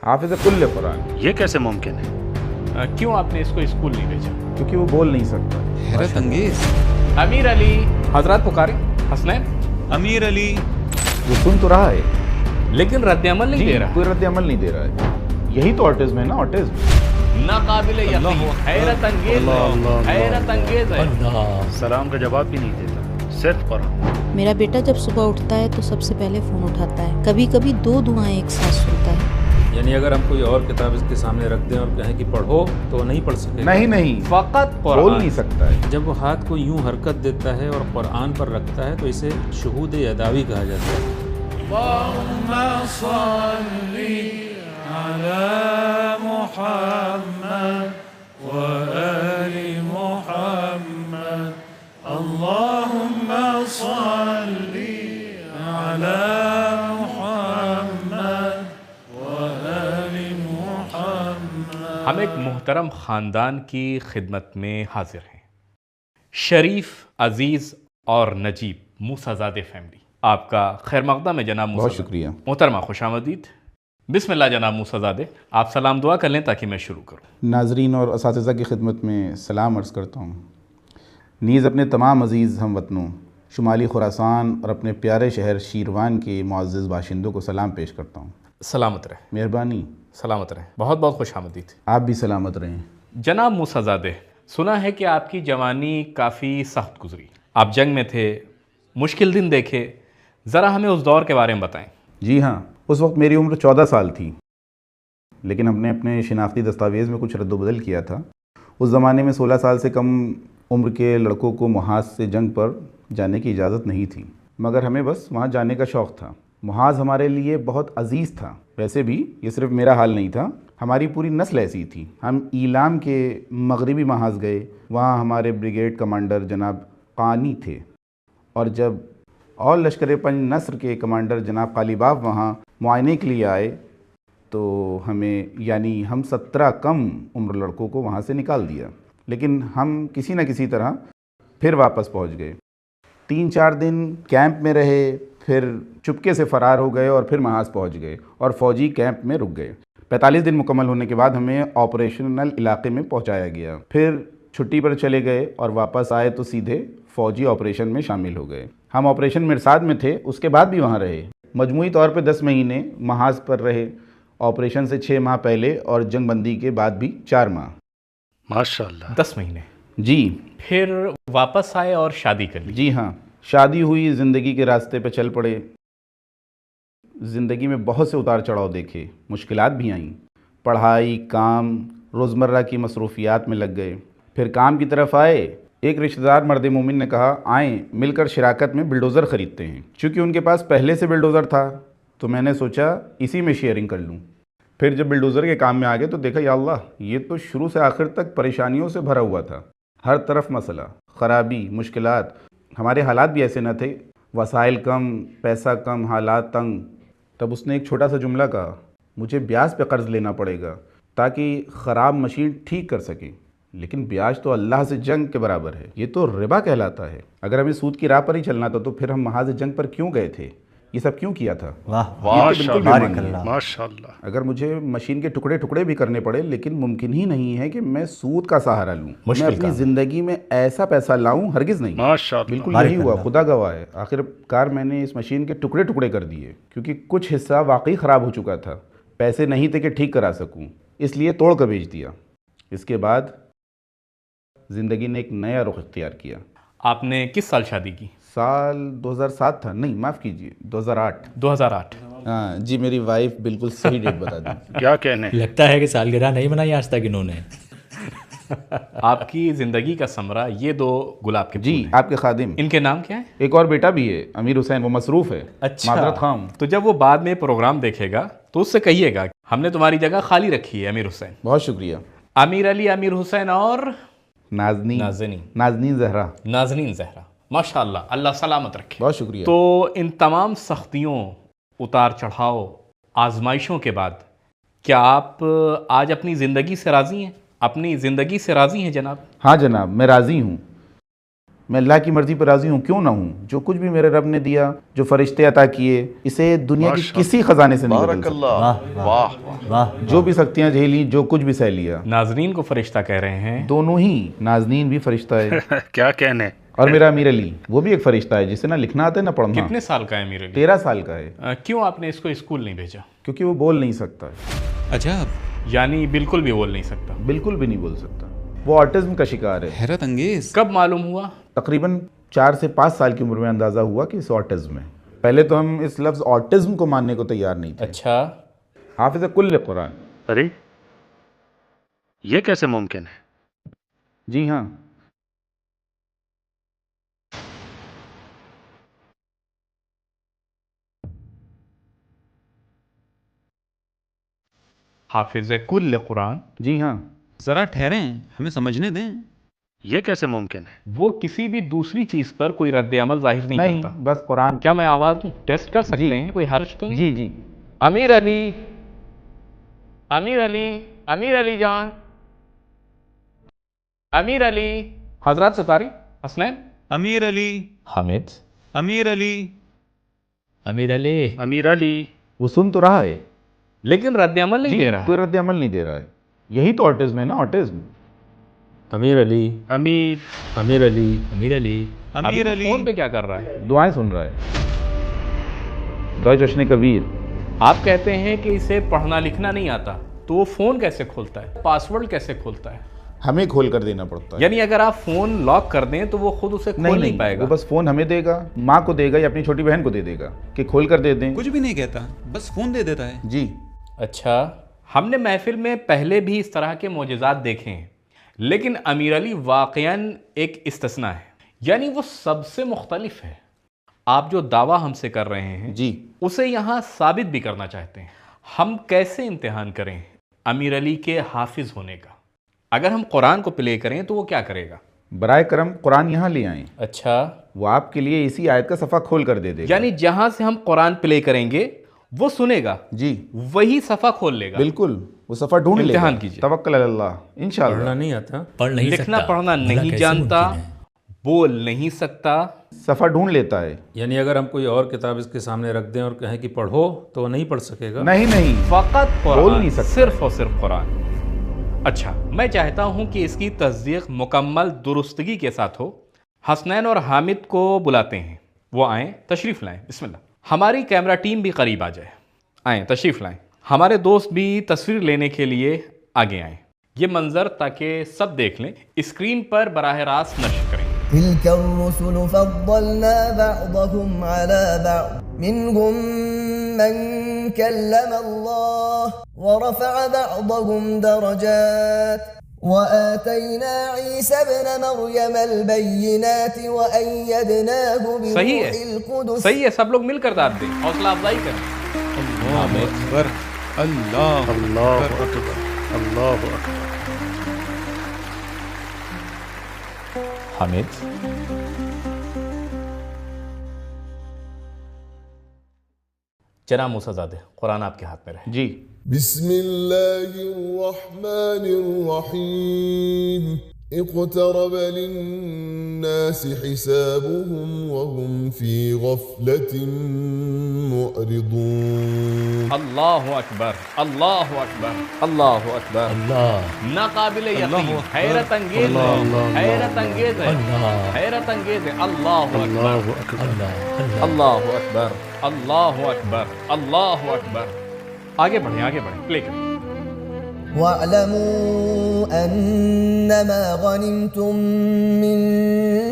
حافظ کل قرآن. یہ کیسے ممکن ہے؟ کیوں آپ نے اس کو اسکول نہیں بھیجا؟ کیونکہ وہ بول نہیں سکتا. حیرت انگیز. امیر علی حضرات پکارے. حسنین امیر علی وہ سن تو رہا ہے لیکن رد عمل نہیں دے رہا. کوئی رد عمل نہیں دے رہا ہے. یہی تو آٹزم ہے نا. آٹزم ناقابل یقین، حیرت انگیز ہے، حیرت انگیز ہے. سلام کا جواب بھی نہیں دیتا، صرف قرآن. میرا بیٹا جب صبح اٹھتا ہے تو سب سے پہلے فون اٹھاتا ہے. کبھی کبھی 2 دعائیں ایک ساتھ سنتا ہے. یعنی اگر ہم کوئی اور کتاب اس کے سامنے رکھ دیں اور کہیں کہ پڑھو تو وہ نہیں پڑھ سکے. نہیں فقط بول قرآن. نہیں سکتا ہے. جب وہ ہاتھ کو یوں حرکت دیتا ہے اور قرآن پر رکھتا ہے تو اسے شہود یداوی کہا جاتا ہے. اللهم صل على محمد وآل محمد. اللهم صل على محمد وآل محمد. ہم ایک محترم خاندان کی خدمت میں حاضر ہیں. شریف، عزیز اور نجیب موسیٰ زادے فیملی. آپ کا خیر مقدم ہے جناب موسیٰ. بہت شکریہ. محترمہ خوش آمدید. بسم اللہ جناب موسیٰ زادے، آپ سلام دعا کر لیں تاکہ میں شروع کروں. ناظرین اور اساتذہ کی خدمت میں سلام عرض کرتا ہوں. نیز اپنے تمام عزیز ہم وطنوں شمالی خراسان اور اپنے پیارے شہر شیروان کے معزز باشندوں کو سلام پیش کرتا ہوں. سلامت رہیں. مہربانی. سلامت رہیں. بہت بہت خوش آمدید. آپ بھی سلامت رہیں. جناب موسیٰ زادے، سنا ہے کہ آپ کی جوانی کافی سخت گزری. آپ جنگ میں تھے، مشکل دن دیکھے. ذرا ہمیں اس دور کے بارے میں بتائیں. جی ہاں، اس وقت میری عمر 14 سال تھی، لیکن ہم نے اپنے شناختی دستاویز میں کچھ رد و بدل کیا تھا. اس زمانے میں 16 سال سے کم عمر کے لڑکوں کو محاذ سے جنگ پر جانے کی اجازت نہیں تھی، مگر ہمیں بس وہاں جانے کا شوق تھا. محاذ ہمارے لیے بہت عزیز تھا. ویسے بھی یہ صرف میرا حال نہیں تھا، ہماری پوری نسل ایسی تھی. ہم ایلام کے مغربی محاذ گئے. وہاں ہمارے بریگیڈ کمانڈر جناب قانی تھے، اور جب اور لشکر پنج نصر کے کمانڈر جناب قالیباف وہاں معائنے کے لیے آئے تو ہمیں یعنی ہم 17 کم عمر لڑکوں کو وہاں سے نکال دیا. لیکن ہم کسی نہ کسی طرح پھر واپس پہنچ گئے. 3-4 دن کیمپ میں رہے، پھر چپکے سے فرار ہو گئے اور پھر محاذ پہنچ گئے اور فوجی کیمپ میں رک گئے. 45 دن مکمل ہونے کے بعد ہمیں آپریشنل علاقے میں پہنچایا گیا. پھر چھٹی پر چلے گئے اور واپس آئے تو سیدھے فوجی آپریشن میں شامل ہو گئے. ہم آپریشن مرصاد میں تھے، اس کے بعد بھی وہاں رہے. مجموعی طور پہ 10 مہینے محاذ پر رہے. آپریشن سے 6 ماہ پہلے اور جنگ بندی کے بعد بھی 4 ماہ. ماشاءاللہ. 10 مہینے. جی. پھر واپس آئے اور شادی کر لی. جی ہاں، شادی ہوئی. زندگی کے راستے پہ چل پڑے. زندگی میں بہت سے اتار چڑھاؤ دیکھے، مشکلات بھی آئیں. پڑھائی، کام، روزمرہ کی مصروفیات میں لگ گئے. پھر کام کی طرف آئے. ایک رشتہ دار مرد مومن نے کہا آئیں مل کر شراکت میں بلڈوزر خریدتے ہیں. چونکہ ان کے پاس پہلے سے بلڈوزر تھا تو میں نے سوچا اسی میں شیئرنگ کر لوں. پھر جب بلڈوزر کے کام میں آ گئے تو دیکھا یا اللہ، یہ تو شروع سے آخر تک پریشانیوں سے بھرا ہوا تھا. ہر طرف مسئلہ، خرابی، مشکلات. ہمارے حالات بھی ایسے نہ تھے، وسائل کم، پیسہ کم، حالات تنگ. تب اس نے ایک چھوٹا سا جملہ کہا، مجھے بیاج پہ قرض لینا پڑے گا تاکہ خراب مشین ٹھیک کر سکیں. لیکن بیاج تو اللہ سے جنگ کے برابر ہے، یہ تو ربا کہلاتا ہے. اگر ہمیں سود کی راہ پر ہی چلنا تھا تو پھر ہم محاذ جنگ پر کیوں گئے تھے؟ یہ سب کیوں کیا تھا؟ ماشاءاللہ. اگر مجھے مشین کے ٹکڑے ٹکڑے بھی کرنے پڑے، لیکن ممکن ہی نہیں ہے کہ میں سود کا سہارا لوں. میں اپنی زندگی میں ایسا پیسہ لاؤں، ہرگز نہیں. ماشاءاللہ. بالکل یہی ہوا، خدا گواہ ہے. آخر کار میں نے اس مشین کے ٹکڑے ٹکڑے کر دیے، کیونکہ کچھ حصہ واقعی خراب ہو چکا تھا. پیسے نہیں تھے کہ ٹھیک کرا سکوں، اس لیے توڑ کر بیچ دیا. اس کے بعد زندگی نے ایک نیا رخ اختیار کیا. آپ نے کس سال شادی کی؟ سال 2007 تھا. نہیں معاف کیجیے، 2008. 2008. ہاں جی، میری وائف بالکل صحیح ڈیٹ بتا دی. کیا کہنے. لگتا ہے کہ سالگرہ نہیں منائی آج تک انہوں نے. آپ کی زندگی کا ثمرہ یہ 2 گلاب کے پھول جی ہیں. آپ کے خادم. ان کے نام کیا ہیں؟ ایک اور بیٹا بھی ہے، امیر حسین. وہ مصروف ہے. اچھا. معذرت خواہ. تو جب وہ بعد میں پروگرام دیکھے گا تو اس سے کہیے گا ہم نے تمہاری جگہ خالی رکھی ہے امیر حسین. بہت شکریہ. امیر علی، امیر حسین اور نازنین زہرا. نازنین زہرا. ماشاءاللہ، اللہ سلامت رکھے. بہت شکریہ. تو ان تمام سختیوں، اتار چڑھاؤ، آزمائشوں کے بعد کیا آپ آج اپنی زندگی سے راضی ہیں؟ اپنی زندگی سے راضی ہیں جناب؟ ہاں جناب، میں راضی ہوں. میں اللہ کی مرضی پر راضی ہوں، کیوں نہ ہوں؟ جو کچھ بھی میرے رب نے دیا، جو فرشتے عطا کیے، اسے دنیا کی کسی خزانے سے نہیں بدل سکتا۔ جو بھی سختیاں جھیلی، جو کچھ بھی سہ لیا۔ ناظرین کو فرشتہ کہہ رہے ہیں؟ دونوں ہی، نازنین بھی فرشتہ ہے کیا کہنے۔ اور میرا امیر علی وہ بھی ایک فرشتہ ہے، جسے نہ لکھنا آتا ہے نہ پڑھنا۔ کتنے سال کا ہے امیر علی؟ 13 سال کا ہے۔ کیوں آپ نے اس کو اسکول نہیں بھیجا؟ کیونکہ وہ بول نہیں سکتا ہے، عجب، یعنی بالکل بھی بول نہیں سکتا؟ بالکل بھی نہیں بول سکتا۔ وہ آٹزم کا شکار ہے۔ حیرت انگیز۔ کب معلوم ہوا؟ تقریباً 4 سے 5 سال کی عمر میں اندازہ ہوا کہ اس آٹزم ہے۔ پہلے تو ہم اس لفظ آٹزم کو ماننے کو تیار نہیں تھے۔ اچھا، حافظ کل قرآن۔ ارے یہ کیسے ممکن ہے؟ جی ہاں، حافظ کل قرآن؟ جی ہاں۔ ذرا ٹھہریں، ہمیں سمجھنے دیں۔ یہ کیسے ممکن ہے؟ وہ کسی بھی دوسری چیز پر کوئی رد عمل ظاہر نہیں نہیں، کرتا۔ بس قرآن۔ کیا میں آواز ٹیسٹ کر سکتے ہیں؟ کوئی حرج تو نہیں؟ جی جی۔ امیر علی، امیر علی، امیر علی جان، امیر علی، حضرات ستاری، حسنین، امیر علی، حامد، امیر علی، امیر علی، امیر علی۔ وہ سن تو رہا ہے لیکن رد عمل نہیں دے رہا۔ کوئی رد عمل نہیں دے رہا ہے۔ یہی تو آٹزم ہے نا، آٹزم۔ امیر علی، امیر، امیر علی، امیر علی، امیر علی۔ فون پہ کیا کر رہا ہے؟ دعائیں سن رہا ہے، دعائیں جشن کبیر۔ آپ کہتے ہیں کہ اسے پڑھنا لکھنا نہیں آتا، تو وہ فون کیسے کھولتا ہے؟ پاسورڈ کیسے کھولتا ہے؟ ہمیں کھول کر دینا پڑتا ہے۔ یعنی اگر آپ فون لاک کر دیں تو وہ خود اسے کھول نہیں پائے گا؟ وہ بس فون ہمیں دے گا، ماں کو دے گا یا اپنی چھوٹی بہن کو دے دے گا کہ کھول کر دے دیں۔ کچھ بھی نہیں کہتا، بس فون دے دیتا ہے۔ جی۔ اچھا، ہم نے محفل میں پہلے بھی اس طرح کے معجزات دیکھے ہیں، لیکن امیر علی واقعاً ایک استثناء ہے، یعنی وہ سب سے مختلف ہے۔ آپ جو دعویٰ ہم سے کر رہے ہیں جی، اسے یہاں ثابت بھی کرنا چاہتے ہیں۔ ہم کیسے امتحان کریں امیر علی کے حافظ ہونے کا؟ اگر ہم قرآن کو پلے کریں تو وہ کیا کرے گا؟ برائے کرم قرآن یہاں لے آئیں، اچھا، وہ آپ کے لیے اسی آیت کا صفحہ کھول کر دے دے گا۔ یعنی جہاں سے ہم قرآن پلے کریں گے وہ سنے گا، جی وہی صفحہ کھول لے گا۔ بالکل، وہ صفحہ ڈھونڈ لے گا۔ امتحان کیجئے۔ توکل علی اللہ، انشاءاللہ۔ پڑھنا نہیں آتا، پڑھ نہیں سکتا، لکھنا پڑھنا بھلا نہیں کیسے جانتا، ممکن ہے؟ بول نہیں سکتا، صفحہ ڈھونڈ لیتا ہے۔ یعنی اگر ہم کوئی اور کتاب اس کے سامنے رکھ دیں اور کہیں کہ پڑھو تو وہ نہیں پڑھ سکے گا؟ نہیں نہیں، فقط بول قرآن، نہیں سکتا، صرف اور صرف قرآن۔ اچھا، میں چاہتا ہوں کہ اس کی تصدیق مکمل درستگی کے ساتھ ہو۔ حسنین اور حامد کو بلاتے ہیں، وہ آئیں، تشریف لائیں، بسم اللہ۔ ہماری کیمرہ ٹیم بھی قریب آ جائے، آئیں، تشریف لائیں۔ ہمارے دوست بھی تصویر لینے کے لیے آگے آئیں۔ یہ منظر تاکہ سب دیکھ لیں، اسکرین پر براہ راست نشر کریں۔ تلك الرسل فضلنا بعضهم على بعض منهم من كلم الله ورفع بعضهم درجات وآتينا عيسى ابن مريم البينات وأيدناه بروح القدس۔ صحیح ہے، سب لوگ مل کر داد دیں، حوصلہ افزائی کریں۔ اللہ اکبر، اللہ اللہ اکبر، اللہ اکبر۔ حامد، جناب موسیٰ زادے، قرآن آپ کے ہاتھ میں رہے۔ جی۔ بسم اللہ الرحمن الرحیم اقترب للناس حسابهم وهم في غفلة معرضون۔ اللہ اکبر، اللہ اکبر، اللہ اکبر، اللہ، ناقابل یقین، حیرت انگیز ہے، حیرت انگیز ہے، حیرت انگیز ہے۔ اللہ اکبر، اللہ، اللہ اکبر، اللہ اکبر، اللہ اکبر۔ آگے بڑھیں، آگے بڑھیں، پلے کریں۔ واعلموا أنما غنمتم من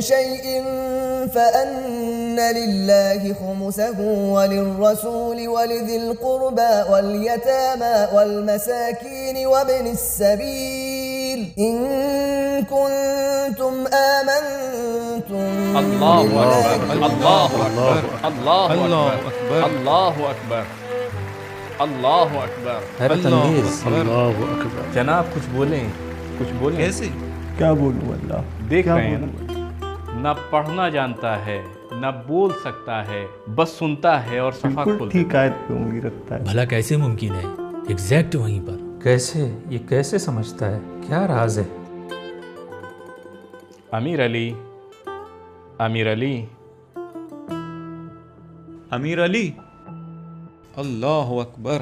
شيء فأن لله خمسه وللرسول ولذي القربى واليتامى والمساكين وابن السبيل إن كنتم آمنتم اللہ اکبر، اللہ اکبر، اللہ اکبر، اللہ اکبر، اللہ اکبر۔ حیرت انگیز۔ اللہ اکبر۔ جناب کچھ بولیں، کچھ بولیں۔ کیسے؟ کیا بولوں اللہ؟ دیکھ رہے ہیں نہ پڑھنا جانتا ہے نہ بول سکتا ہے، بس سنتا ہے اور صفحہ بالکل کھولتا ٹھیک آیت پہ انگلی رکھتا ہے۔ بھلا کیسے ممکن ہے؟ ایگزیکٹ وہیں پر۔ کیسے؟ یہ کیسے سمجھتا ہے؟ کیا راز ہے؟ امیر علی، امیر علی امیر علی اللہ اکبر.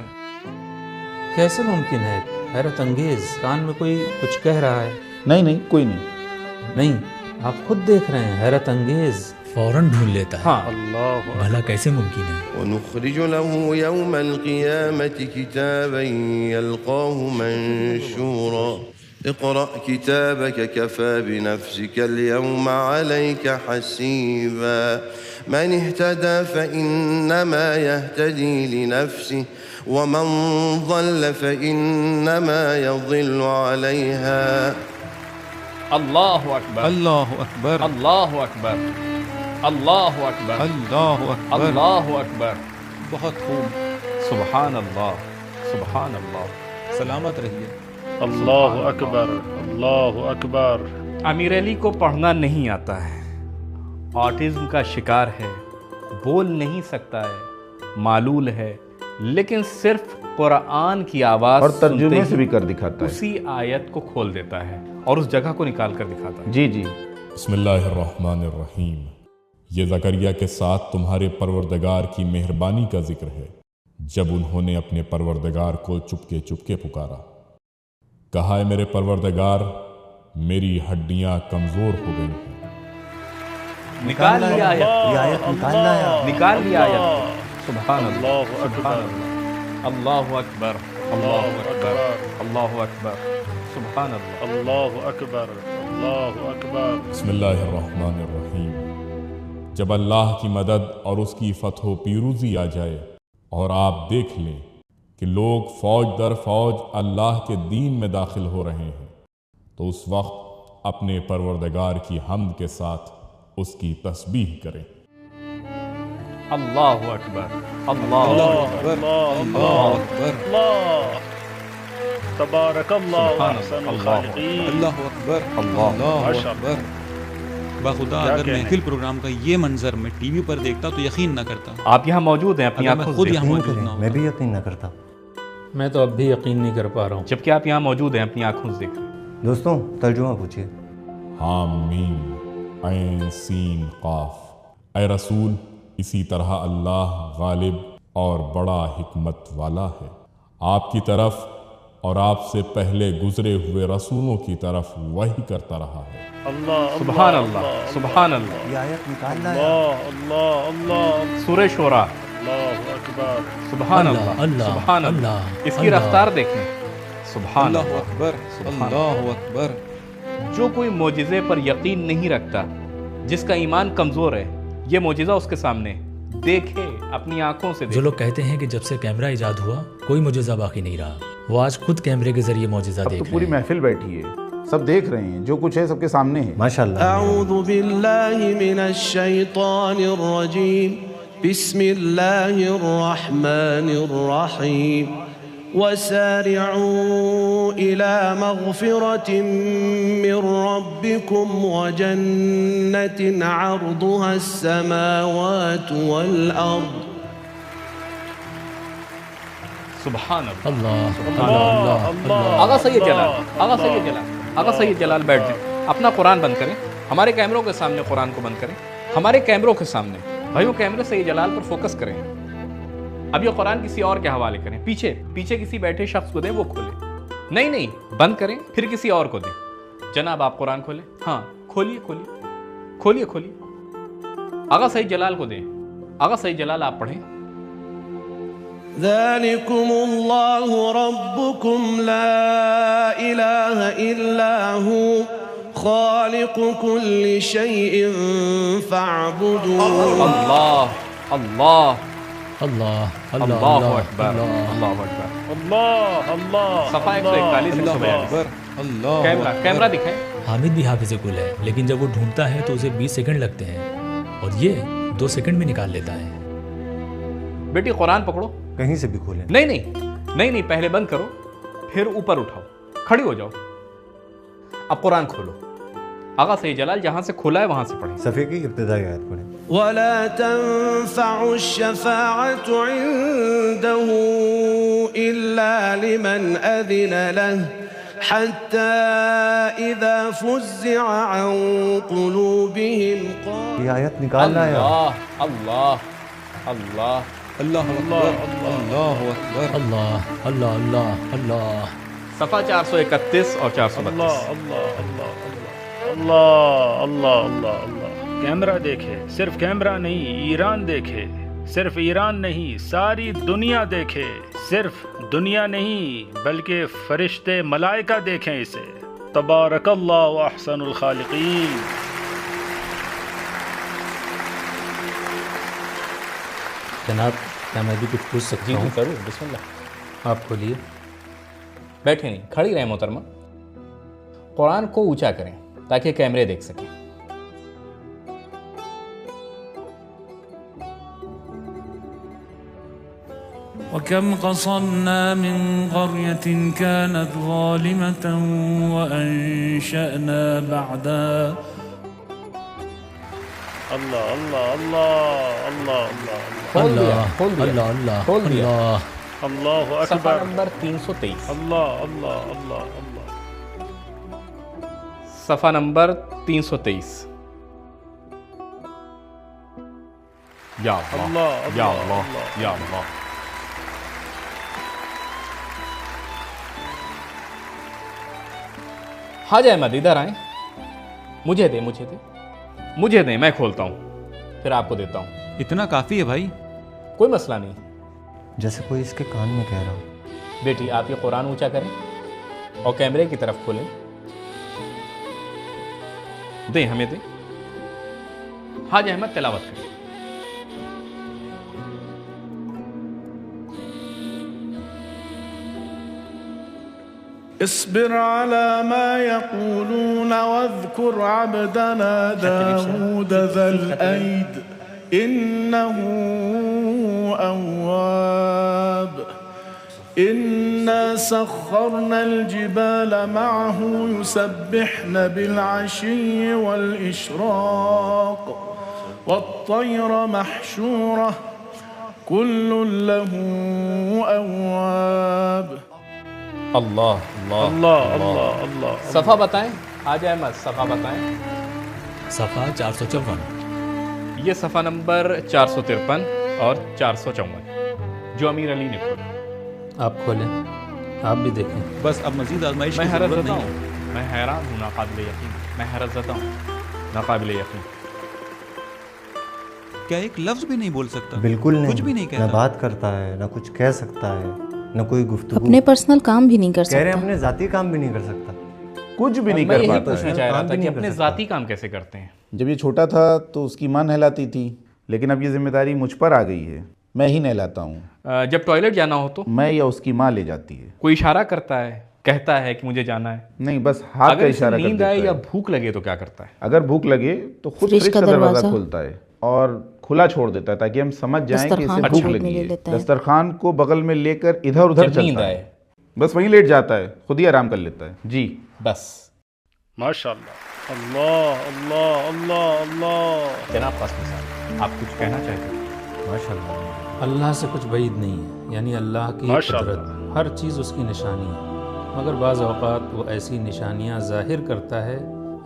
کیسے ممکن ہے؟ حیرت انگیز. کان میں کوئی کچھ کہہ رہا ہے. نہیں کوئی نہیں. نہیں، آپ خود دیکھ رہے ہیں. حیرت انگیز. فوراً ڈھونڈ لیتا ہے. ہاں اللہ بھلا کیسے ممکن ہے؟ ونخرج له يوم القيامة كتابا يلقاه منشورا اقرأ كتابك كفى بنفسك اليوم عليك حسيبا من اهتدى فإنما يهتدي لنفسه ومن ضل فإنما يضل عليها. اللہ اکبر اللہ اکبر اللہ اکبر اللہ اکبر اللہ اکبر. اللہ اکبر. بہت خوب. سبحان اللہ سبحان اللہ. سلامت رہیے. اللہ اکبر اللہ اکبر. امیر علی کو پڑھنا نہیں آتا ہے، آٹزم کا شکار ہے، بول نہیں سکتا ہے، معلول ہے، لیکن صرف قرآن کی آواز اور ترجمے سنتے سے ہی بھی کر دکھاتا ہے. اسی آیت کو کھول دیتا ہے اور اس جگہ کو نکال کر دکھاتا ہے. جی بسم اللہ الرحمن الرحیم. یہ زکریا کے ساتھ تمہارے پروردگار کی مہربانی کا ذکر ہے جب انہوں نے اپنے پروردگار کو چپکے چپکے پکارا. کہا ہے میرے پروردگار میری ہڈیاں کمزور ہو گئی ہیں. نکال لیا آیت. یہ آیت نکالنا ہے. نکال لیا آیت. سبحان اللہ اللہ سبحان اکبر اللہ اکبر اللہ اکبر اللہ اکبر. سبحان اللہ اللہ اکبر اللہ اکبر. بسم اللہ الرحمن الرحیم. جب اللہ کی مدد اور اس کی فتح و پیروزی آ جائے اور آپ دیکھ لیں کہ لوگ فوج در فوج اللہ کے دین میں داخل ہو رہے ہیں تو اس وقت اپنے پروردگار کی حمد کے ساتھ اس کی تسبیح کریں. اللہ اکبر اللہ اکبر اللہ اکبر. اللہ تبارک اللہ سبحان احسن اللہ. الخالقین. اللہ اکبر اللہ اکبر. بخدا اگر محفل پروگرام کا یہ منظر میں ٹی وی پر دیکھتا تو یقین نہ کرتا. آپ یہاں موجود ہیں اپنی اگر میں آنکھوں خود سے یہاں موجود نہ میں ہوتا. بھی یقین نہ کرتا. میں تو اب بھی یقین نہیں کر پا رہا ہوں. جبکہ آپ یہاں موجود ہیں اپنی آنکھوں سے دیکھ رہے ہیں. دوستوں ترجمہ پوچھیے. حامیم عین سین قاف. اے رسول اسی طرح اللہ غالب اور بڑا حکمت والا ہے. آپ کی طرف اور آپ سے پہلے گزرے ہوئے رسولوں کی طرف وحی کرتا رہا ہے. اللہ سبحان اللہ سبحان اللہ. یہ آیت نکالنا ہے. اللہ اللہ اللہ. سورہ شورا. اللہ اکبر سبحان اللہ اللہ سبحان اللہ. اللہ اس کی رفتار دیکھیں. سبحان اللہ اللہ اکبر سبحان اللہ اکبر. جو کوئی معجزے پر یقین نہیں رکھتا، جس کا ایمان کمزور ہے، یہ معجزہ اس کے سامنے دیکھے اپنی آنکھوں سے. جو لوگ کہتے ہیں کہ جب سے کیمرہ ایجاد ہوا کوئی معجزہ باقی نہیں رہا، وہ آج خود کیمرے کے ذریعے معجزہ اب تو دیکھ پوری رہے ہیں. محفل بیٹھی ہے، سب دیکھ رہے ہیں، جو کچھ ہے سب کے سامنے ہے. ماشاء اللہ. أعوذ بالله من الشيطان الرجيم بسم الله الرحمن الرحيم وسارعوا إلى مغفرة من ربكم وجنة عرضها السماوات والأرض. سبحان اللہ اللہ اللہ اللہ. آغا سید جلال آغا سید جلال آغا سید جلال بیٹھ جائیں. اپنا قرآن بند کریں. ہمارے کیمروں کے سامنے قرآن کو بند کریں. ہمارے کیمروں کے سامنے بھائیوں کیمرے سید جلال پر فوکس کریں. اب یہ قرآن کسی اور کے حوالے کریں. پیچھے کسی بیٹھے شخص کو دیں، وہ کھولے. نہیں بند کریں، پھر کسی اور کو دیں. جناب آپ قرآن کھولیں. ہاں کھولیے. آغا سید جلال کو دیں. آغا سید جلال آپ پڑھیں. ذلكم الله ربكم لا إله إلا هو خالق كل شيء فاعبدوه. اللہ اللہ اللہ اکبر اللہ اکبر. اللہ اللہ. صفحہ 141 اللہ اکبر اللہ. کیمرہ دکھائیں. حامد بھی حافظ کل ہے، لیکن جب وہ ڈھونڈتا ہے تو اسے 20 سیکنڈ لگتے ہیں اور یہ 2 سیکنڈ میں نکال لیتا ہے. بیٹی قرآن پکڑو. کہیں سے بھی کھولیں. نہیں پہلے بند کرو، پھر اوپر اٹھاؤ، کھڑی ہو جاؤ. اب قرآن کھولو. آغا سید جلال جہاں سے کھولا ہے وہاں سے پڑھیں. صفحے کی ابتدائی آیت پڑھیں. ولا تنفع الشفاعة عنده إلا لمن أذن له حتى إذا فزع عن قلوبهم یہ آیت نکالنا ہے اللہ اللہ اللہ اللہ اللہ اکبر اللہ اللہ اللہ اللہ. صفحہ 431 اور 432. اللہ اللہ اللہ اللہ اللہ اللہ اللہ. کیمرہ دیکھے، صرف کیمرہ نہیں، ایران دیکھے، صرف ایران نہیں، ساری دنیا دیکھے، صرف دنیا نہیں بلکہ فرشتے ملائکہ دیکھیں اسے. تبارک اللہ و احسن الخالقین. جناب کیا میں بھی کچھ پوچھ سکتا ہوں؟ ضرور، بسم اللہ. آپ کھولیے. بیٹھے نہیں، کھڑی رہیں محترمہ. قرآن کو اونچا کریں تاکہ کیمرے دیکھ سکیں. وكم قصرنا من قرية كانت ظالمة وأنشأنا بعدها. اللہ اللہ اللہ اللہ اللہ اللہ اللہ اللہ اللہ. اللہ صفحہ اکبر. نمبر 323. اللہ اللہ اللہ اللہ. صفحہ نمبر 323. یا اللہ یا اللہ یا اللہ. حاج احمد ادھر آئیں. مجھے دیں مجھے دیں مجھے دیں، میں کھولتا ہوں پھر آپ کو دیتا ہوں. اتنا کافی ہے بھائی. کوئی مسئلہ نہیں. جیسے کوئی اس کے کان میں کہہ رہا ہو. بیٹی آپ یہ قرآن اونچا کریں اور کیمرے کی طرف کھولیں. دیں ہمیں دیں. حاج احمد تلاوت کریں. اصبر على ما يقولون واذكر عبدنا داود ذا الأيد إنه أواب. إنا سخرنا الجبال معه يسبحن بالعشي والإشراق والطير محشورة كل له أواب. اللہ اللہ اللہ اللہ اللہ. صفحہ بتائیں حاج احمد، صفحہ بتائیں. صفحہ 454. یہ صفحہ نمبر 453 اور 454 جو امیر علی نے کھولا. آپ کھولیں، آپ بھی دیکھیں. بس اب مزید آزمائش میں کی حیرت ضرورت زدہ نہیں ہوں، ہے. میں حیران ہوں، ناقابل یقین. میں حیرت زدہ ہوں، ناقابل یقین. کیا ایک لفظ بھی نہیں بول سکتا؟ بالکل نہیں. کچھ بھی نہیں کہتا. نہ بات کرتا ہے، نہ کچھ کہہ سکتا ہے، نہ کوئی گفتگو. اپنے پرسنل کام بھی نہیں کر کہہ رہے سکتا. ہیں اپنے ذاتی کام بھی نہیں کر سکتا. کچھ بھی نہیں میں کر یہی پاتا پوچھنا ہے. چاہ رہا کام تھا بھی کہ نہیں اپنے کر سکتا. ذاتی کام کیسے کرتے ہیں. جب یہ چھوٹا تھا تو اس کی ماں نہلاتی تھی، لیکن اب یہ ذمہ داری مجھ پر آ گئی ہے. میں ہی نہلاتا ہوں. جب ٹوائلٹ جانا ہو تو میں یا اس کی ماں لے جاتی ہے. کوئی اشارہ کرتا ہے، کہتا ہے کہ مجھے جانا ہے؟ نہیں، بس ہاتھ کا اگر اسے اشارہ کر نیند دیتا آئے یا ہے. بھوک لگے تو کیا کرتا ہے؟ اگر بھوک لگے تو خود فریج فریج کا کا دروازہ دروازہ کھولتا ہے اور کھلا چھوڑ دیتا ہے تاکہ ہم سمجھ جائیں کہ اسے دسترخوان بھوک کو لگی لے ہے. لیتا ہے. دسترخوان کو بغل میں لے کر ادھر ادھر جب نیند چلتا آئے ہے، بس وہیں لیٹ جاتا ہے، خود ہی آرام کر لیتا ہے. جی بس. ماشاء اللہ اللہ اللہ اللہ اللہ. جناب قاسم صاحب، آپ کچھ کہنا چاہتے ہیں؟ ماشاء اللہ. اللہ سے کچھ بعید نہیں ہے، یعنی اللہ کی ماشاء قدرت اللہ. ہر چیز اس کی نشانی ہے. مگر بعض اوقات وہ ایسی نشانیاں ظاہر کرتا ہے،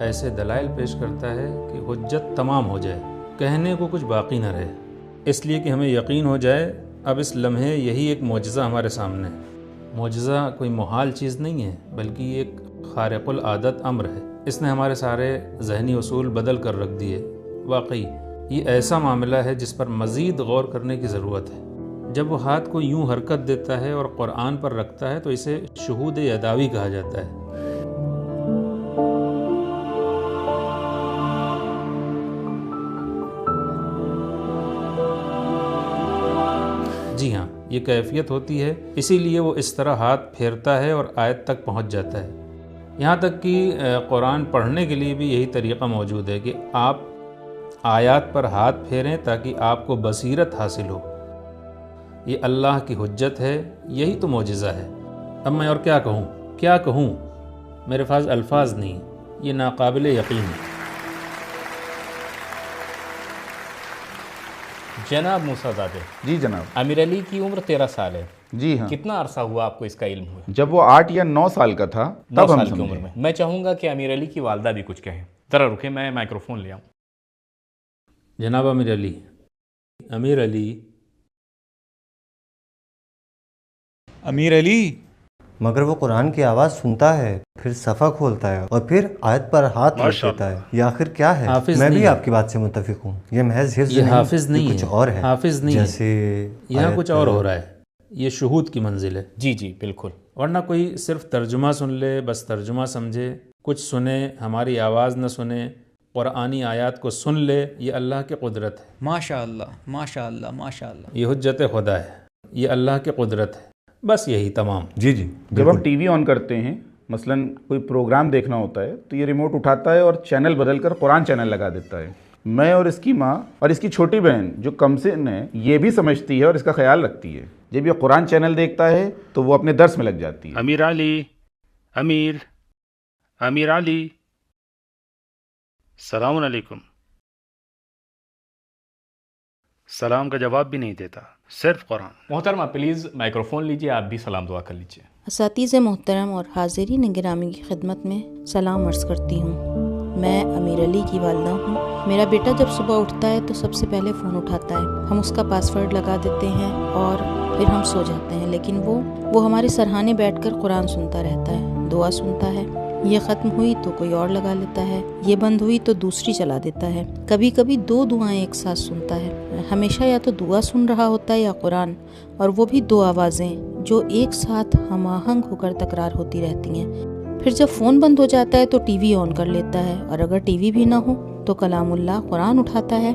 ایسے دلائل پیش کرتا ہے کہ حجت تمام ہو جائے، کہنے کو کچھ باقی نہ رہے، اس لیے کہ ہمیں یقین ہو جائے اب اس لمحے یہی ایک معجزہ ہمارے سامنے ہے. معجزہ کوئی محال چیز نہیں ہے بلکہ یہ ایک خارق العادت امر ہے. اس نے ہمارے سارے ذہنی اصول بدل کر رکھ دیے. واقعی یہ ایسا معاملہ ہے جس پر مزید غور کرنے کی ضرورت ہے. جب وہ ہاتھ کو یوں حرکت دیتا ہے اور قرآن پر رکھتا ہے تو اسے شہود یداوی کہا جاتا ہے. جی ہاں، یہ کیفیت ہوتی ہے، اسی لیے وہ اس طرح ہاتھ پھیرتا ہے اور آیت تک پہنچ جاتا ہے. یہاں تک کہ قرآن پڑھنے کے لیے بھی یہی طریقہ موجود ہے کہ آپ آیات پر ہاتھ پھیریں تاکہ آپ کو بصیرت حاصل ہو. یہ اللہ کی حجت ہے، یہی تو معجزہ ہے. اب میں اور کیا کہوں؟ میرے پاس الفاظ نہیں، یہ ناقابل یقین ہے. جناب موسیٰ زادے، جی جناب. امیر علی کی عمر 13 سال ہے. جی ہاں. کتنا عرصہ ہوا آپ کو اس کا علم ہوا؟ جب وہ 8 یا 9 سال کا تھا 9 تب ہم سال کی عمر میں. میں چاہوں گا کہ امیر علی کی والدہ بھی کچھ کہیں. ذرا رکیں، میں مائکروفون لے آؤں. جناب امیر علی. امیر علی. امیر علی. مگر وہ قرآن کی آواز سنتا ہے، پھر صفحہ کھولتا ہے اور پھر آیت پر ہاتھ رکھ دیتا ہے. یہ آخر کیا ہے؟ میں بھی آپ کی بات سے متفق ہوں. یہ محض حفظ نہیں، حافظ نہیں کچھ اور ہے. حافظ نہیں جیسے یہاں کچھ اور ہو رہا ہے. یہ شہود کی منزل ہے. جی جی بالکل. ورنہ کوئی صرف ترجمہ سن لے، بس ترجمہ سمجھے، کچھ سنے، ہماری آواز نہ سنے، قرآنی آیات کو سن لے، یہ اللہ کی قدرت ہے. ماشاء اللہ ماشاء اللہ ماشاء اللہ. یہ حجت خدا ہے، یہ اللہ کی قدرت ہے. بس یہی تمام. جی جی. جب ہم ٹی وی آن کرتے ہیں، مثلا کوئی پروگرام دیکھنا ہوتا ہے، تو یہ ریموٹ اٹھاتا ہے اور چینل بدل کر قرآن چینل لگا دیتا ہے. میں اور اس کی ماں اور اس کی چھوٹی بہن جو کم سن ہے یہ بھی سمجھتی ہے اور اس کا خیال رکھتی ہے. جب یہ قرآن چینل دیکھتا ہے تو وہ اپنے درس میں لگ جاتی ہے. امیر علی، امیر علی، السلام علیکم. سلام کا جواب بھی نہیں دیتا، صرف قرآن. محترمہ پلیز مائکروفون لیجئے، آپ بھی سلام دعا کر لیجئے. اساتذہ محترم اور حاضرین گرامی کی خدمت میں سلام عرض کرتی ہوں. میں امیر علی کی والدہ ہوں. میرا بیٹا جب صبح اٹھتا ہے تو سب سے پہلے فون اٹھاتا ہے. ہم اس کا پاس ورڈ لگا دیتے ہیں اور پھر ہم سو جاتے ہیں، لیکن وہ ہمارے سرہانے بیٹھ کر قرآن سنتا رہتا ہے، دعا سنتا ہے. یہ ختم ہوئی تو کوئی اور لگا لیتا ہے، یہ بند ہوئی تو دوسری چلا دیتا ہے. کبھی کبھی 2 دعائیں ایک ساتھ سنتا ہے. ہمیشہ یا تو دعا سن رہا ہوتا ہے یا قرآن، اور وہ بھی 2 آوازیں جو ایک ساتھ ہم آہنگ ہو کر تکرار ہوتی رہتی ہیں. پھر جب فون بند ہو جاتا ہے تو ٹی وی آن کر لیتا ہے، اور اگر ٹی وی بھی نہ ہو تو کلام اللہ قرآن اٹھاتا ہے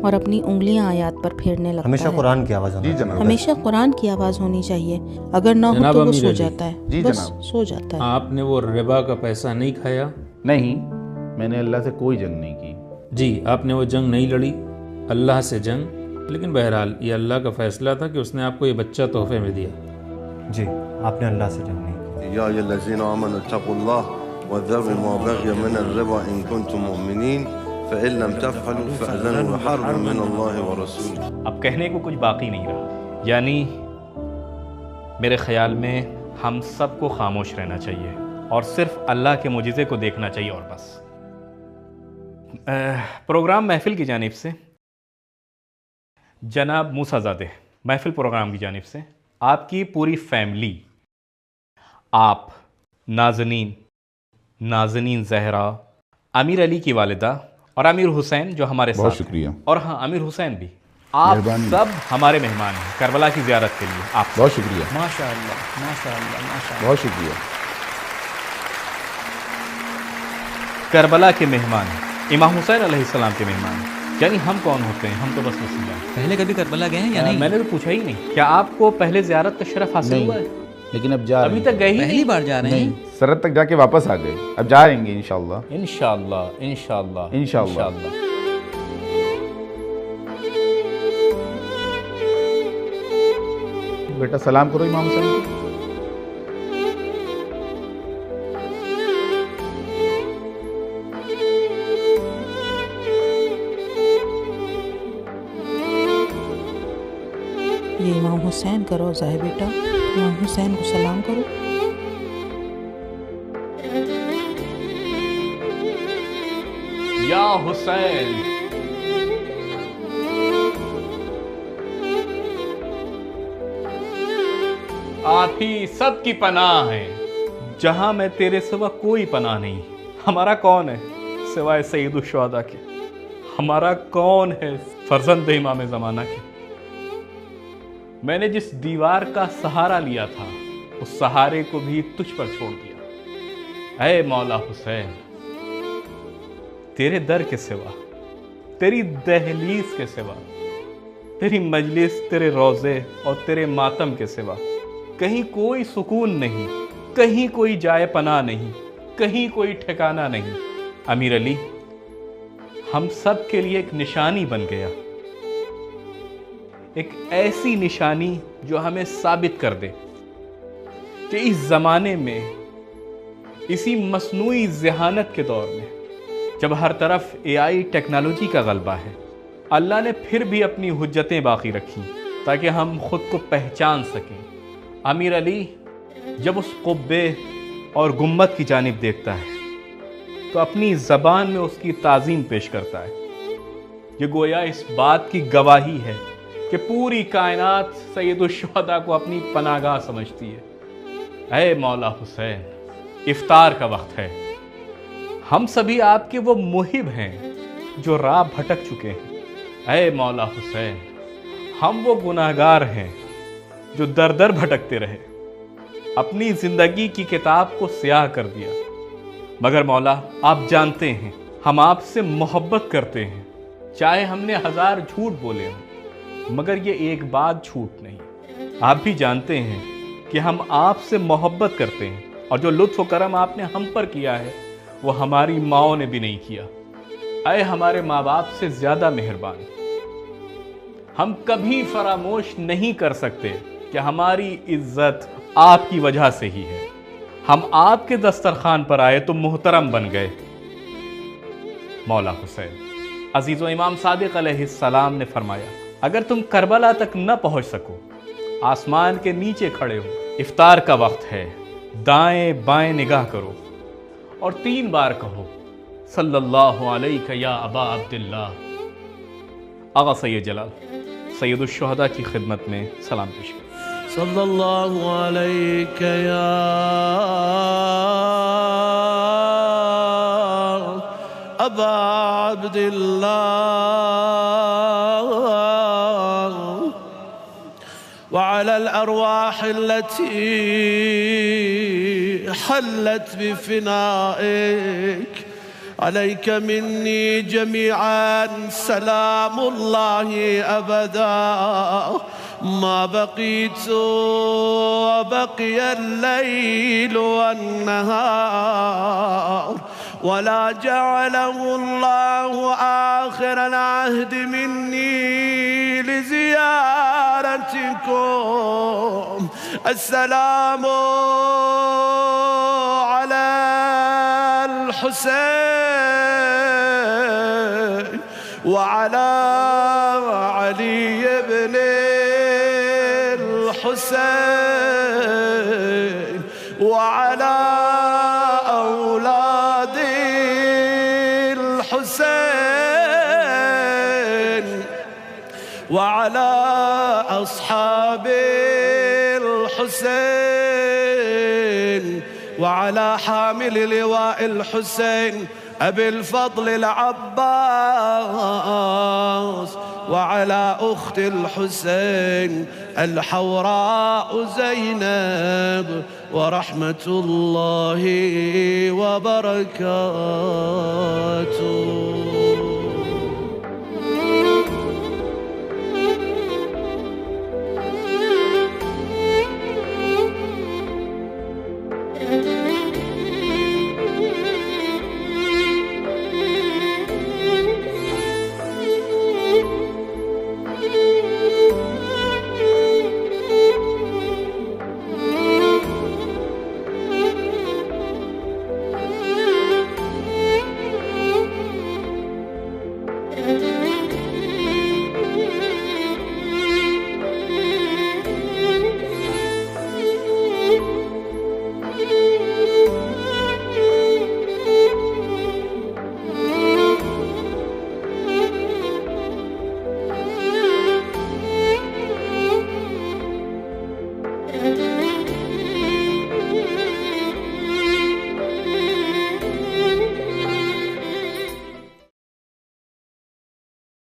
اور اپنی انگلیاں آیات پر پھیرنے لگتا ہے. ہمیشہ قرآن کی آواز ہونی چاہیے. ہمیشہ قرآن کی آواز ہونی چاہیے. اگر نہ ہو تو وہ سو جاتا ہے. بس سو جاتا ہے. آپ نے وہ ربا کا پیسہ نہیں کھایا؟ نہیں، میں نے اللہ سے کوئی جنگ نہیں کی. جی، آپ نے وہ جنگ نہیں لڑی، اللہ سے جنگ. لیکن بہرحال یہ اللہ کا فیصلہ تھا کہ اس نے آپ کو یہ بچہ تحفے میں دیا. جی، آپ نے اللہ سے جنگ نہیں کی. يا أيها الذين آمنوا اتقوا الله وذروا ما بقي من الربا إن كنتم مؤمنين فإن لم تفعلوا فأذنوا بحرب من الله ورسوله. اب کہنے کو کچھ باقی نہیں رہا. یعنی میرے خیال میں ہم سب کو خاموش رہنا چاہیے اور صرف اللہ کے معجزے کو دیکھنا چاہیے اور بس. پروگرام محفل کی جانب سے جناب موسیٰ زادے، محفل پروگرام کی جانب سے آپ کی پوری فیملی، آپ نازنین زہرا، امیر علی کی والدہ اور امیر حسین جو ہمارے ساتھ، بہت شکریہ. اور ہاں امیر حسین بھی، آپ سب ہمارے مہمان ہیں کربلا کی زیارت کے لیے. آپ بہت شکریہ. ماشاء اللہ ماشاء اللہ ماشاء اللہ. بہت شکریہ. کربلا کے مہمان ہیں، امام حسین علیہ السلام کے مہمان ہیں. یعنی ہم کون ہوتے ہیں؟ ہم تو بس وسیلہ ہیں. پہلے کبھی کربلا گئے ہیں یا نہیں؟ میں نے تو پوچھا ہی نہیں. کیا آپ کو پہلے زیارت کا شرف حاصل ہوا ہے؟ لیکن اب جا ابھی تک گئے ہی پہلی بار جا رہے ہیں؟ سرحد تک جا کے واپس آ گئے. اب جا رہیں گے انشاءاللہ. انشاءاللہ انشاءاللہ انشاءاللہ. بیٹا سلام کرو امام حسین کو. یہ امام حسین کا روضہ ہے بیٹا، امام حسین کو سلام کرو. یا حسین، آپ ہی سب کی پناہ ہیں، جہاں میں تیرے سوا کوئی پناہ نہیں. ہمارا کون ہے سوائے سید الشہداء کے؟ ہمارا کون ہے فرزند امام زمانہ کے؟ میں نے جس دیوار کا سہارا لیا تھا اس سہارے کو بھی تجھ پر چھوڑ دیا. اے مولا حسین، تیرے در کے سوا، تیری دہلیز کے سوا، تیری مجلس، تیرے روضے اور تیرے ماتم کے سوا کہیں کوئی سکون نہیں، کہیں کوئی جائے پناہ نہیں، کہیں کوئی ٹھکانہ نہیں. امیر علی ہم سب کے لیے ایک نشانی بن گیا، ایک ایسی نشانی جو ہمیں ثابت کر دے کہ اس زمانے میں، اسی مصنوعی ذہانت کے دور میں، جب ہر طرف AI ٹیکنالوجی کا غلبہ ہے، اللہ نے پھر بھی اپنی حجتیں باقی رکھی تاکہ ہم خود کو پہچان سکیں، امیر علی جب اس قبے اور گنبد کی جانب دیکھتا ہے تو اپنی زبان میں اس کی تعظیم پیش کرتا ہے. یہ گویا اس بات کی گواہی ہے کہ پوری کائنات سید الشہداء کو اپنی پناہگاہ سمجھتی ہے. اے مولا حسین، افطار کا وقت ہے. ہم سبھی آپ کے وہ محب ہیں جو راہ بھٹک چکے ہیں. اے مولا حسین، ہم وہ گناہگار ہیں جو در در بھٹکتے رہے، اپنی زندگی کی کتاب کو سیاہ کر دیا. مگر مولا آپ جانتے ہیں ہم آپ سے محبت کرتے ہیں، چاہے ہم نے 1000 جھوٹ بولے ہوں، مگر یہ ایک بات جھوٹ نہیں. آپ بھی جانتے ہیں کہ ہم آپ سے محبت کرتے ہیں، اور جو لطف و کرم آپ نے ہم پر کیا ہے وہ ہماری ماؤں نے بھی نہیں کیا. اے ہمارے ماں باپ سے زیادہ مہربان، ہم کبھی فراموش نہیں کر سکتے کہ ہماری عزت آپ کی وجہ سے ہی ہے. ہم آپ کے دسترخوان پر آئے تو محترم بن گئے. مولا حسین، عزیز و امام صادق علیہ السلام نے فرمایا اگر تم کربلا تک نہ پہنچ سکو، آسمان کے نیچے کھڑے ہو، افطار کا وقت ہے، دائیں بائیں نگاہ کرو اور 3 بار کہو صلی اللہ علیہ یا ابا عبداللہ. آغا سید جلال سید الشہداء کی خدمت میں سلام پیش کریں. صلی اللہ علیہ یا ابا عبداللہ وعلى الأرواح التي حلت بفنائك عليك مني جميعا سلام الله أبدا ما بقيت وبقي الليل والنهار ولا جعله الله آخر العهد مني لزيارتكم. السلام على الحسين وعلى علي بن الحسين وعلى أولاد الحسين وعلى أصحاب الحسين وعلى حامل لواء الحسين أبي الفضل العباس وعلى أخت الحسين الحوراء زينب ورحمة الله وبركاته.